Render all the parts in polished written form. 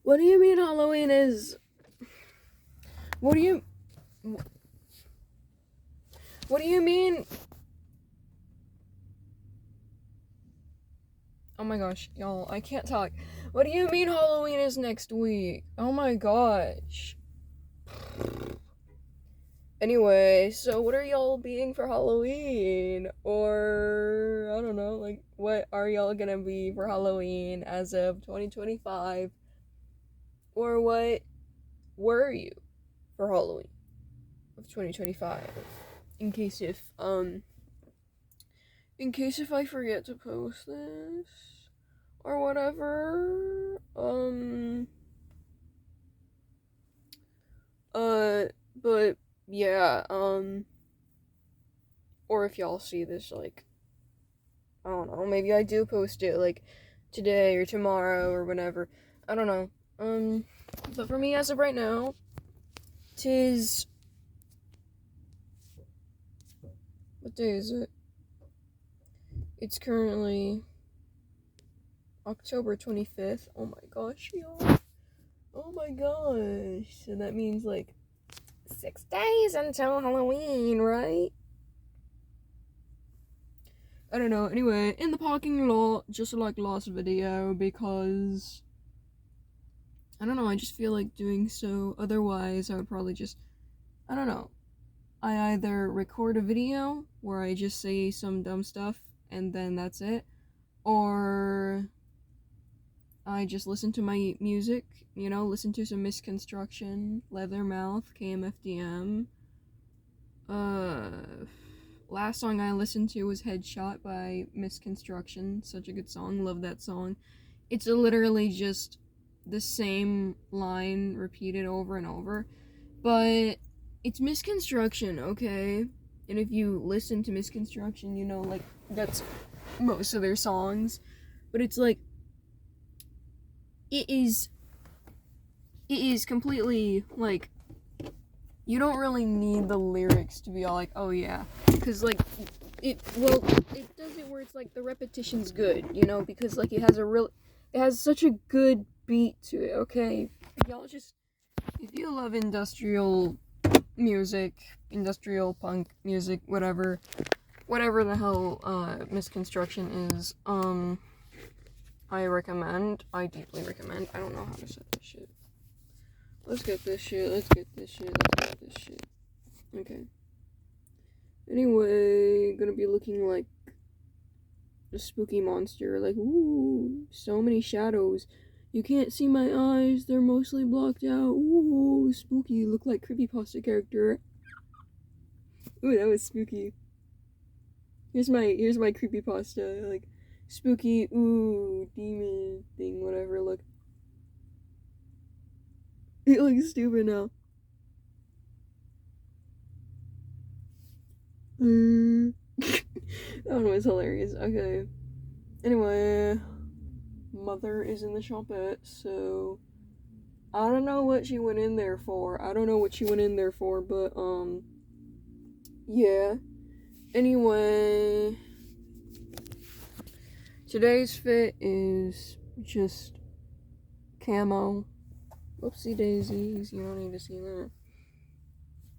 What do you mean Halloween is... What do you... What do you mean... Oh my gosh, y'all, I can't talk. What do you mean Halloween is next week? Oh my gosh. Anyway, so what are y'all being for Halloween? Or, I don't know, like, what are y'all gonna be for Halloween as of 2025? Or what were you for Halloween of 2025? In case if I forget to post this or whatever, but yeah, or if y'all see this, like, I don't know, maybe I do post it, like, today or tomorrow or whatever, I don't know, but for me, as of right now, 'tis, what day is it? It's currently October 25th, oh my gosh, y'all, oh my gosh, so that means, like, 6 days until Halloween, right? I don't know, anyway, in the parking lot, just like last video, because, I don't know, I just feel like doing so, otherwise I would probably just, I don't know, I either record a video where I just say some dumb stuff, and then that's it, or I just listen to my music, you know, listen to some Misconstruction, Leathermouth, KMFDM, last song I listened to was Headshot by Misconstruction. Such a good song. Love that song. It's literally just the same line repeated over and over. But it's Misconstruction, okay? And if you listen to Misconstruction, you know, like, that's most of their songs. But it's like, it is completely, like, you don't really need the lyrics to be all like, oh yeah, because, like, it does it where it's like the repetition's good, you know, because, like, it has such a good beat to it, okay? Y'all just, if you love industrial music, industrial punk music, whatever the hell, Misconstruction is, I deeply recommend, I don't know how to say this shit. Let's get this shit. Okay. Anyway, gonna be looking like a spooky monster. Like, ooh, so many shadows. You can't see my eyes, they're mostly blocked out. Ooh, spooky, look like creepypasta character. Ooh, that was spooky. Here's my creepypasta, like, spooky, ooh, demon thing, whatever, look. It looks stupid now. That one was hilarious. Okay. Anyway, mother is in the shopette, so I don't know what she went in there for. But yeah. Anyway, today's fit is just camo. Whoopsie daisies, you don't need to see that.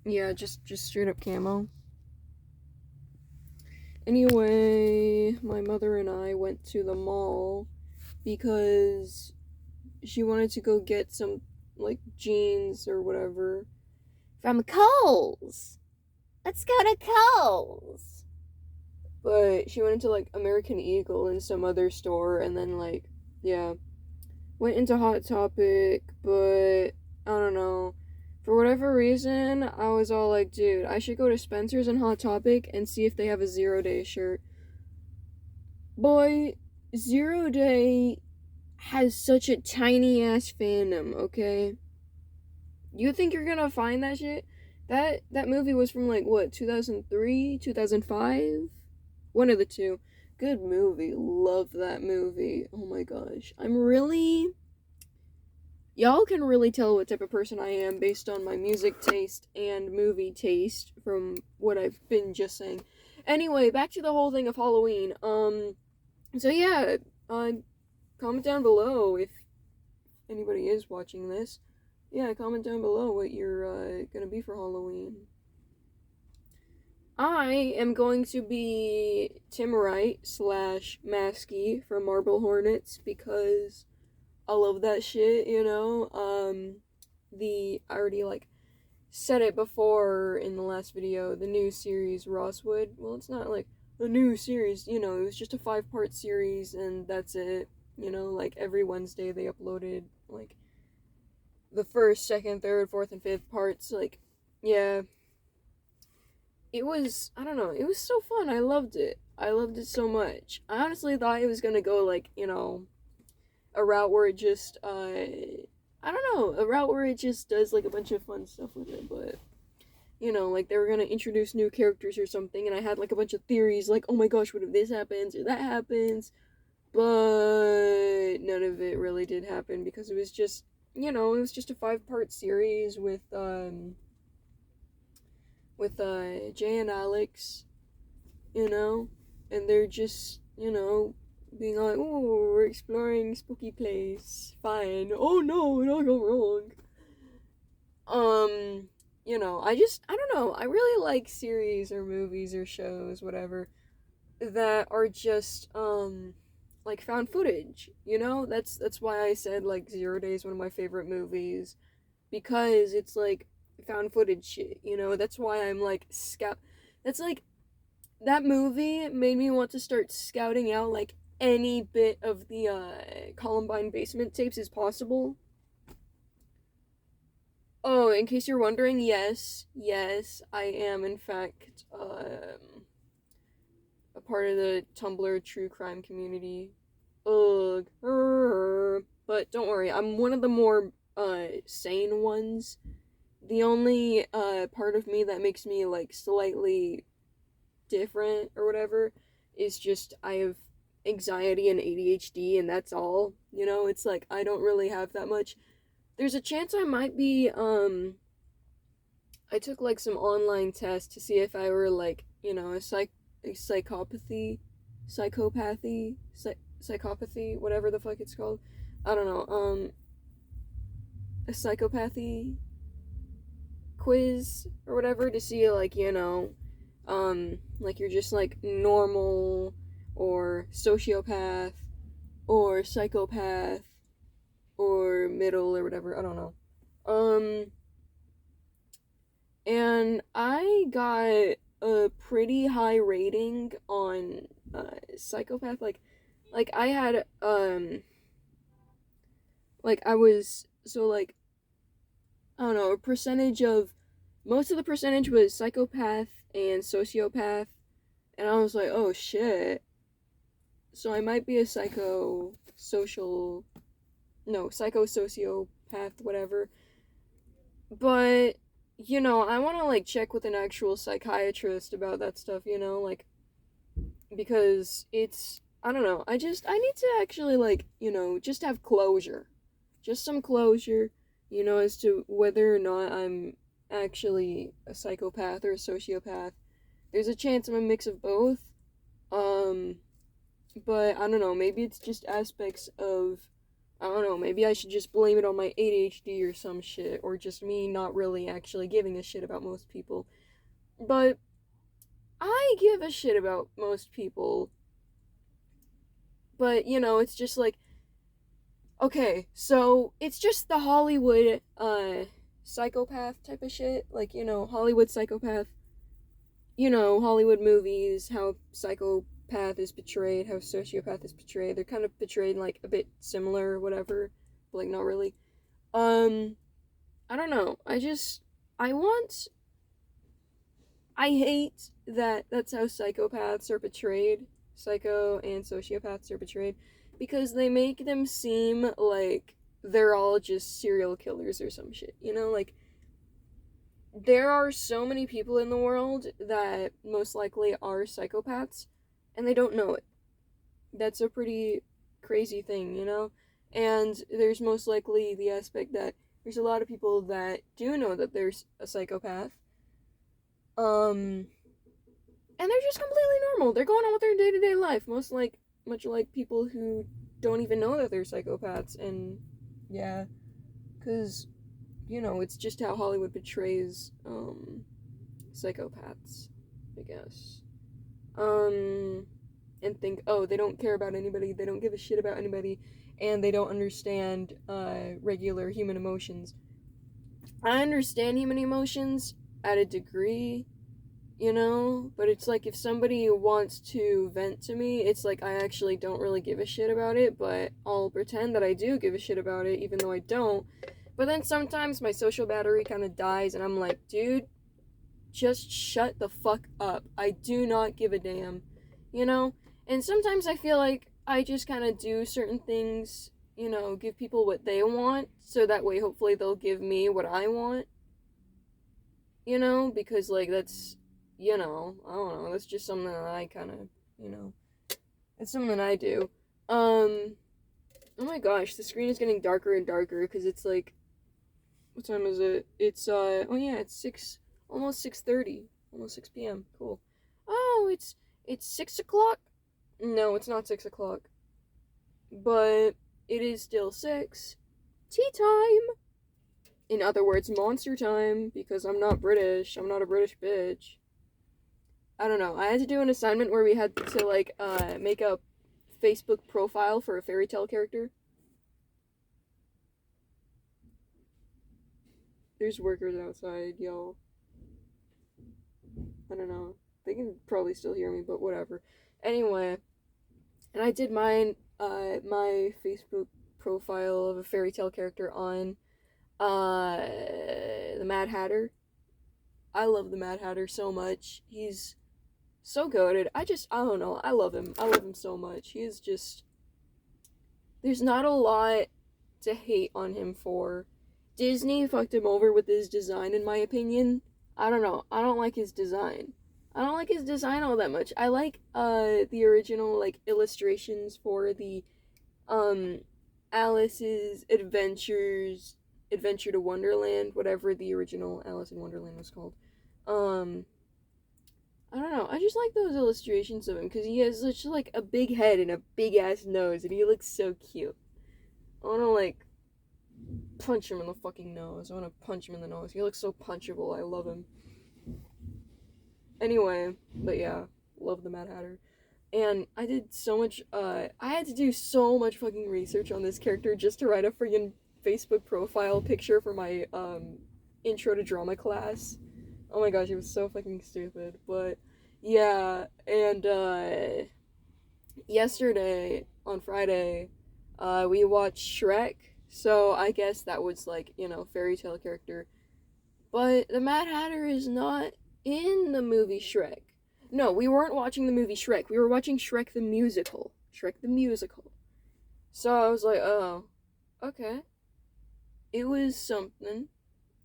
Yeah, just straight up camo. Anyway, my mother and I went to the mall because she wanted to go get some, like, jeans or whatever from Kohl's. Let's go to Kohl's. But she went into, like, American Eagle and some other store, and then, like, yeah, went into Hot Topic, but I don't know. For whatever reason, I was all like, dude, I should go to Spencer's and Hot Topic and see if they have a 0 Day shirt. Boy, 0 Day has such a tiny ass fandom, okay? You think you're gonna find that shit? That movie was from, like, what, 2003, 2005? One of the two. Good movie. Love that movie. Oh my gosh. Y'all can really tell what type of person I am based on my music taste and movie taste from what I've been just saying. Anyway, back to the whole thing of Halloween. So yeah, comment down below if anybody is watching this, yeah, comment down below what you're gonna be for Halloween. I am going to be Timurite / Masky from Marble Hornets because I love that shit, you know? I already, like, said it before in the last video, the new series Rosswood. Well, it's not like a new series, you know, it was just a 5-part series and that's it. You know, like every Wednesday they uploaded like the first, second, third, fourth, and fifth parts. Like, yeah. It was, I don't know, it was so fun. I loved it. I loved it so much. I honestly thought it was gonna go like, you know, a route where it just, I don't know, a route where it just does like a bunch of fun stuff with it, but you know, like they were gonna introduce new characters or something, and I had like a bunch of theories, like, oh my gosh, what if this happens or that happens? But none of it really did happen because it was just, you know, it was just a 5-part series with Jay and Alex, you know, and they're just, you know, being like, oh, we're exploring spooky place. Fine. Oh no, it'll go wrong. You know, I don't know. I really like series or movies or shows, whatever, that are just, like found footage, you know? That's why I said, like, Zero Day is one of my favorite movies, because it's, like, found footage shit, you know? That's why I'm, like, that's, like, that movie made me want to start scouting out, like, any bit of the, Columbine basement tapes as possible. Oh, in case you're wondering, yes, I am in fact a part of the Tumblr true crime community. Ugh. But don't worry, I'm one of the more sane ones. The only part of me that makes me like slightly different or whatever is just I have anxiety and ADHD and that's all. You know, it's like I don't really have that much. There's a chance I might be I took like some online tests to see if I were like, you know, psychopathy, whatever the fuck it's called. I don't know. A psychopathy quiz or whatever to see like, you know, like you're just like normal or sociopath or psychopath or middle or whatever. I don't know. And I got a pretty high rating on psychopath. Like I had like I was so like I don't know, a percentage of most of the percentage was psychopath and sociopath, and I was like, oh shit. So I might be a psychosociopath, whatever. But you know, I want to like check with an actual psychiatrist about that stuff, you know, like because it's I don't know. I need to actually like, you know, just have closure. Just some closure, you know, as to whether or not I'm actually a psychopath or a sociopath. There's a chance I'm a mix of both. Um but I don't know, maybe it's just aspects of I don't know, maybe I should just blame it on my ADHD or some shit, or just me not really actually giving a shit about most people. But I give a shit about most people. But, you know, it's just like, okay, so it's just the Hollywood, psychopath type of shit. Like, you know, Hollywood psychopath. You know, Hollywood movies, how psychopath is portrayed, how sociopath is portrayed. They're kind of portrayed like a bit similar or whatever, but like not really. I don't know. I hate that that's how psychopaths are portrayed. Psycho and sociopaths are portrayed because they make them seem like they're all just serial killers or some shit. You know, like there are so many people in the world that most likely are psychopaths and they don't know it. That's a pretty crazy thing, you know? And there's most likely the aspect that there's a lot of people that do know that there's a psychopath. And they're just completely normal. They're going on with their day-to-day life, much like people who don't even know that they're psychopaths and Yeah, because, it's just how Hollywood portrays, psychopaths, I guess. And think, oh, they don't care about anybody, they don't give a shit about anybody, and they don't understand, regular human emotions. I understand human emotions at a degree, but it's like if somebody wants to vent to me, it's like I actually don't really give a shit about it, but I'll pretend that I do give a shit about it, even though I don't. But then sometimes my social battery kind of dies, and I'm like, dude, just shut the fuck up. I do not give a damn, you know? And sometimes I feel like I just kind of do certain things, give people what they want, so that way hopefully they'll give me what I want, because, like, that's, I don't know, that's just something that I kind of, it's something I do. Oh my gosh, the screen is getting darker and darker, because it's like, what time is it? It's, oh yeah, it's 6, almost 6:30, almost 6 p.m., cool. Oh, it's 6 o'clock? No, it's not 6 o'clock, but it is still 6. Tea time! In other words, monster time, because I'm not British, I'm not a British bitch. I don't know, I had to do an assignment where we had to, like, make a Facebook profile for a fairy tale character. There's workers outside, y'all. I don't know. They can probably still hear me, but whatever. Anyway, and I did my Facebook profile of a fairy tale character on, the Mad Hatter. I love the Mad Hatter so much. He's so goated. I don't know. I love him. I love him so much. He is just, there's not a lot to hate on him for. Disney fucked him over with his design, in my opinion. I don't know. I don't like his design. I don't like his design all that much. I like the original, like, illustrations for the Alice's Adventure to Wonderland, whatever the original Alice in Wonderland was called. I don't know. I just like those illustrations of him because he has such, like, a big head and a big ass nose, and he looks so cute. I want to, like, punch him in the fucking nose. I want to punch him in the nose. He looks so punchable. I love him. Anyway, but yeah, love the Mad Hatter. And I did so much, I had to do so much fucking research on this character just to write a friggin' Facebook profile picture for my, intro to drama class. Oh my gosh, it was so fucking stupid. But, yeah, and, yesterday, on Friday, we watched Shrek, so I guess that was, like, fairy tale character. But the Mad Hatter is not in the movie Shrek. No, we weren't watching the movie Shrek. We were watching Shrek the Musical. Shrek the Musical. So I was like, oh, okay. It was something.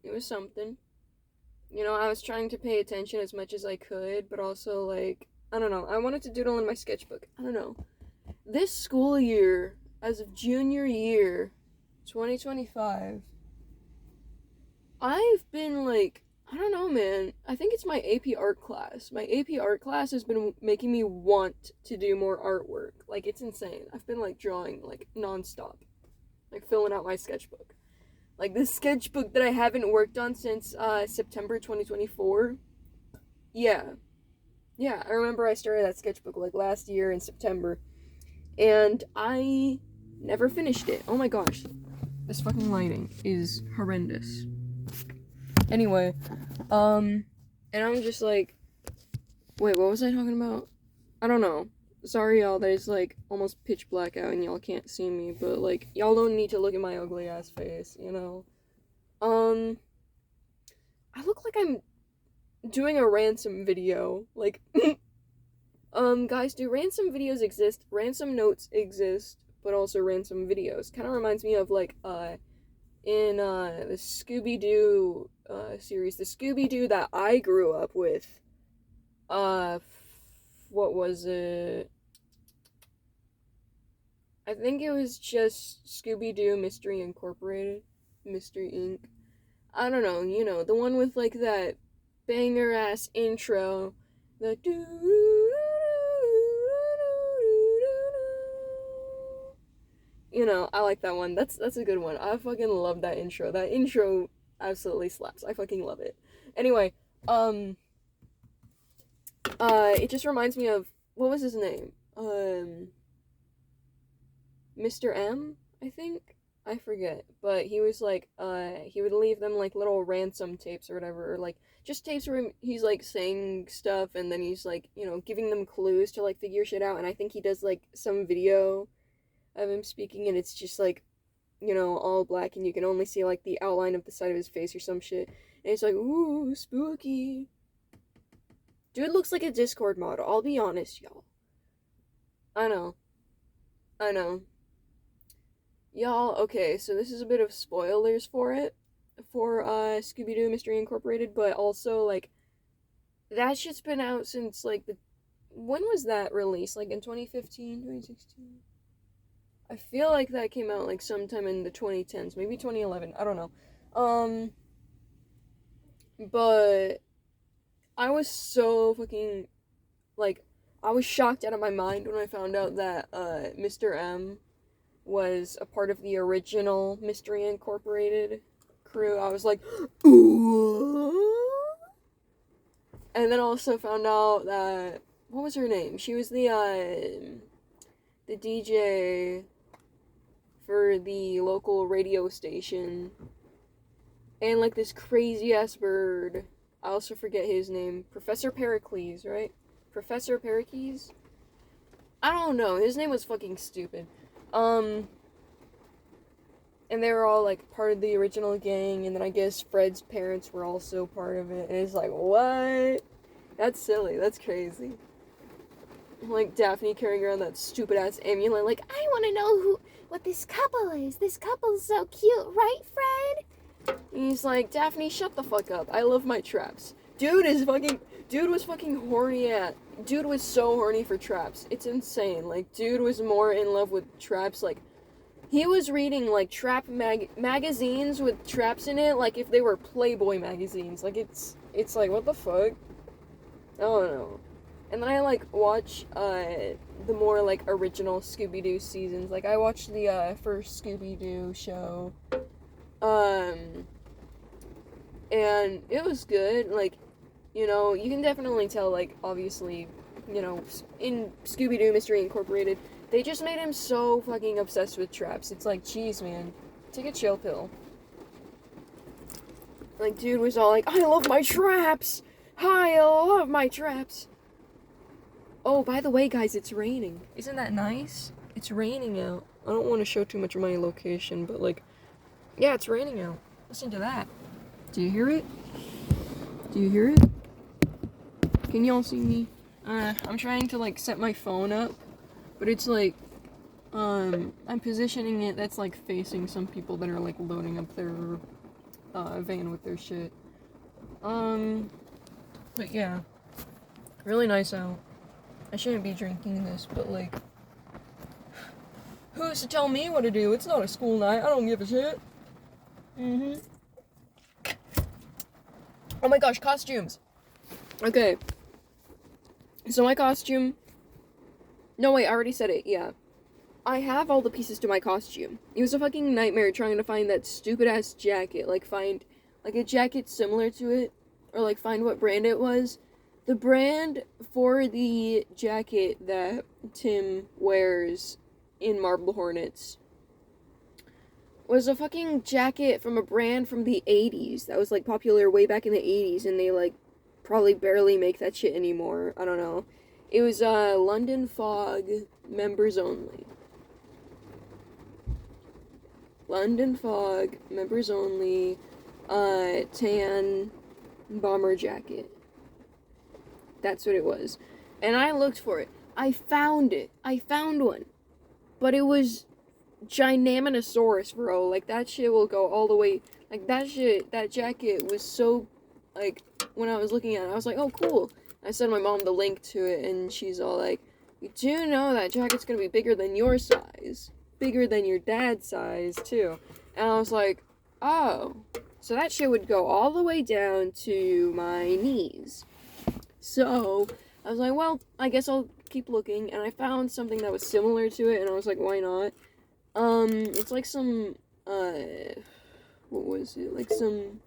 It was something. I was trying to pay attention as much as I could, but also, like, I don't know. I wanted to doodle in my sketchbook. I don't know. This school year, as of junior year, 2025, I've been, like, I don't know, man. I think it's my AP art class. My AP art class has been making me want to do more artwork. Like, it's insane. I've been, like, drawing, like, nonstop. Like, filling out my sketchbook. Like, this sketchbook that I haven't worked on since, September 2024. Yeah. Yeah, I remember I started that sketchbook, like, last year in September. And I never finished it. Oh my gosh. This fucking lighting is horrendous. Anyway, and I'm just like, wait, what was I talking about? I don't know. Sorry, y'all, that it's, like, almost pitch black out and y'all can't see me, but, like, y'all don't need to look at my ugly ass face, I look like I'm doing a ransom video. Like, guys, do ransom videos exist? Ransom notes exist, but also ransom videos. Kind of reminds me of, like, in, the Scooby-Doo, series. The Scooby-Doo that I grew up with. What was it? I think it was just Scooby-Doo Mystery Incorporated. Mystery Inc. I don't know, the one with, like, that banger-ass intro. The you know, I like that one. That's a good one. I fucking love that intro. That intro absolutely slaps. I fucking love it. Anyway, it just reminds me of, what was his name? Mr. M, I think? I forget. But he was like, he would leave them like little ransom tapes or whatever, or like just tapes where he's like saying stuff and then he's like, you know, giving them clues to like figure shit out. And I think he does like some video of him speaking and it's just like, you know, all black and you can only see like the outline of the side of his face or some shit. And it's like, ooh, spooky. Dude looks like a Discord model, I'll be honest, y'all. I know. I know. Y'all, okay, so this is a bit of spoilers for it. For Scooby-Doo Mystery Incorporated, but also like that shit's been out since like the, when was that released? Like in 2015, 2016? I feel like that came out like sometime in the 2010s, maybe 2011. I don't know. But I was so fucking like I was shocked out of my mind when I found out that Mr. M was a part of the original Mystery Incorporated crew. I was like, ooh. And then also found out that, what was her name? She was the DJ for the local radio station. And like this crazy ass bird. I also forget his name. Professor Pericles, right? Professor Pericles? I don't know. His name was fucking stupid. And they were all like part of the original gang, and then I guess Fred's parents were also part of it. And it's like, what? That's silly. That's crazy. Like Daphne carrying around that stupid ass amulet, like, I want to know what this couple is. This couple's so cute, right, Fred? And he's like, Daphne, shut the fuck up. I love my traps. Dude was fucking horny dude was so horny for traps. It's insane. Like, dude was more in love with traps. Like, he was reading, like, trap magazines with traps in it, like if they were Playboy magazines. Like, it's like, what the fuck? I don't know. And then I, like, watch, the more, like, original Scooby-Doo seasons. Like, I watched the, first Scooby-Doo show. And it was good. Like, you know, you can definitely tell, like, obviously, you know, in Scooby-Doo Mystery Incorporated, they just made him so fucking obsessed with traps. It's like, jeez, man, take a chill pill. Like, dude was all like, I love my traps! I love my traps! Oh, by the way, guys, it's raining. Isn't that nice? It's raining out. I don't want to show too much of my location, but, like, yeah, it's raining out. Listen to that. Do you hear it? Do you hear it? Can y'all see me? I'm trying to, like, set my phone up, but it's, like, I'm positioning it that's, like, facing some people that are, like, loading up their, van with their shit. But yeah. Really nice out. I shouldn't be drinking this, but, like, who's to tell me what to do? It's not a school night. I don't give a shit. Oh my gosh, costumes. Okay. So my costume... No, wait, I already said it, yeah. I have all the pieces to my costume. It was a fucking nightmare trying to find that stupid-ass jacket. Like, find, like, a jacket similar to it. Or, like, find what brand it was. The brand for the jacket that Tim wears in Marble Hornets was a fucking jacket from a brand from the 80s that was, like, popular way back in the 80s, and they, like, probably barely make that shit anymore. I don't know. It was, London Fog, members only. London Fog, members only, tan bomber jacket. That's what it was. And I looked for it. I found it. I found one. But it was Gynaminosaurus, bro. Like, that shit will go all the way. Like, that jacket was so, like, when I was looking at it, I was like, oh, cool. I sent my mom the link to it, and she's all like, you do know that jacket's gonna be bigger than your size. Bigger than your dad's size, too. And I was like, oh. So that shit would go all the way down to my knees. So, I was like, well, I guess I'll keep looking, and I found something that was similar to it, and I was like, why not? It's like some, what was it? Like some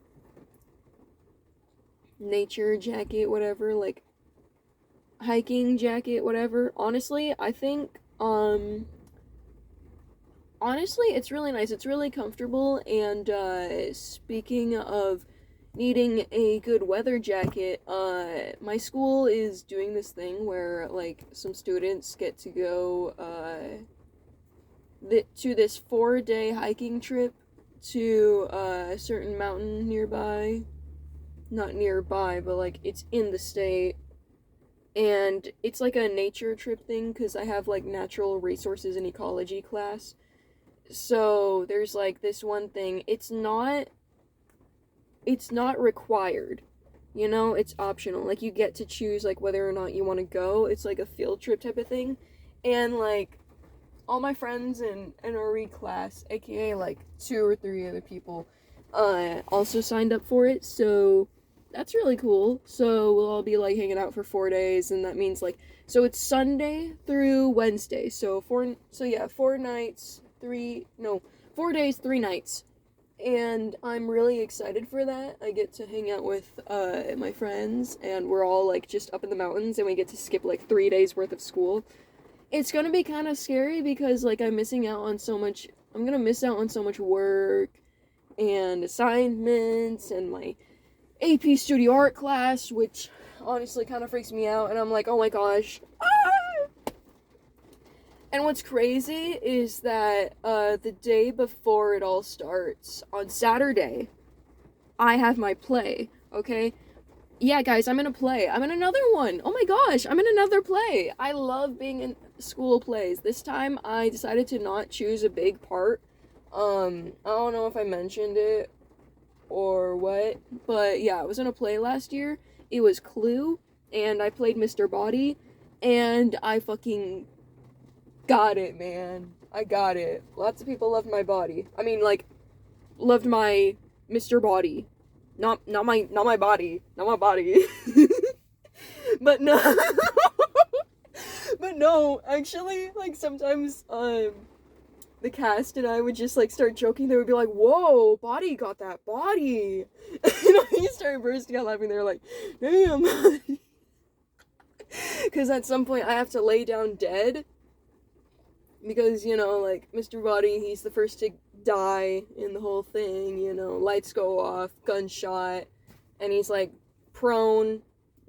nature jacket, whatever, like hiking jacket, whatever. Honestly, it's really nice. It's really comfortable. And speaking of needing a good weather jacket, my school is doing this thing where like some students get to go to this 4-day hiking trip to a certain mountain nearby. Not nearby, but like it's in the state. And it's like a nature trip thing because I have like natural resources and ecology class. So there's like this one thing. It's not required. You know, it's optional. Like you get to choose like whether or not you want to go. It's like a field trip type of thing. And like all my friends in NRE class, aka like 2 or 3 other people, also signed up for it. So that's really cool. So we'll all be like hanging out for 4 days, and that means like so it's Sunday through Wednesday. So 4 nights, 4 days, 3 nights. And I'm really excited for that. I get to hang out with my friends, and we're all like just up in the mountains, and we get to skip like 3 days worth of school. It's gonna be kind of scary because like I'm missing out on so much. I'm gonna miss out on so much work and assignments and my AP Studio Art class, which honestly kind of freaks me out. And I'm like, oh my gosh. Ah! And what's crazy is that the day before it all starts, on Saturday, I have my play, okay? Yeah, guys, I'm in a play. I'm in another one. Oh my gosh, I'm in another play. I love being in school plays. This time, I decided to not choose a big part. I don't know if I mentioned it or what, but yeah, I was in a play last year. It was Clue, and I played Mr. Body, and I fucking got it, man. I got it. Lots of people loved my body. I mean, like, loved my Mr. Body. Not my body. Not my body. But no. But no, actually, like, sometimes, the cast and I would just, like, start joking. They would be like, whoa, Body got that body. And I started bursting out laughing. They were like, damn. Because at some point I have to lay down dead. Because, you know, like, Mr. Body, he's the first to die in the whole thing, you know, lights go off, gunshot, and he's, like, prone,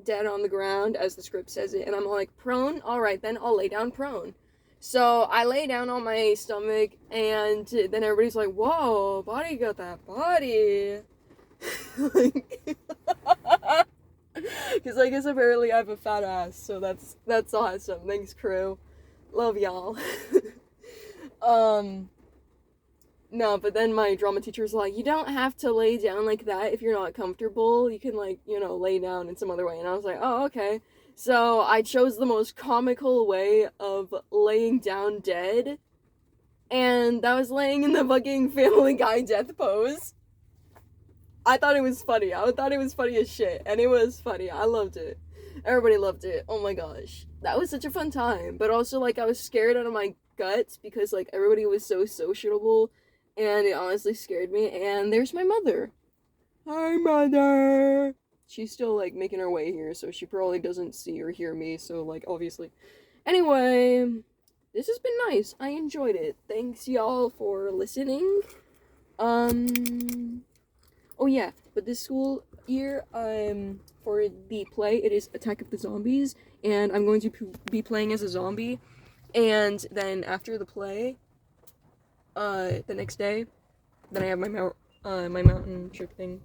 dead on the ground, as the script says it, and I'm like, prone? Alright, then I'll lay down prone. So, I lay down on my stomach, and then everybody's like, whoa, Body got that body. Like, because I guess apparently I have a fat ass, so that's awesome. Thanks, crew. Love y'all. No, but then my drama teacher's like, you don't have to lay down like that if you're not comfortable. You can, like, you know, lay down in some other way. And I was like, oh, okay. So I chose the most comical way of laying down dead. And that was laying in the fucking Family Guy death pose. I thought it was funny. I thought it was funny as shit. And it was funny. I loved it. Everybody loved it. Oh my gosh. That was such a fun time. But also, like, I was scared out of my guts because, like, everybody was so sociable. And it honestly scared me. And there's my mother. Hi, Mother. She's still, like, making her way here. So she probably doesn't see or hear me. So, like, obviously. Anyway, this has been nice. I enjoyed it. Thanks, y'all, for listening. Oh yeah, but this school year, for the play, it is Attack of the Zombies, and I'm going to be playing as a zombie, and then after the play, the next day, then I have my mountain trip thing.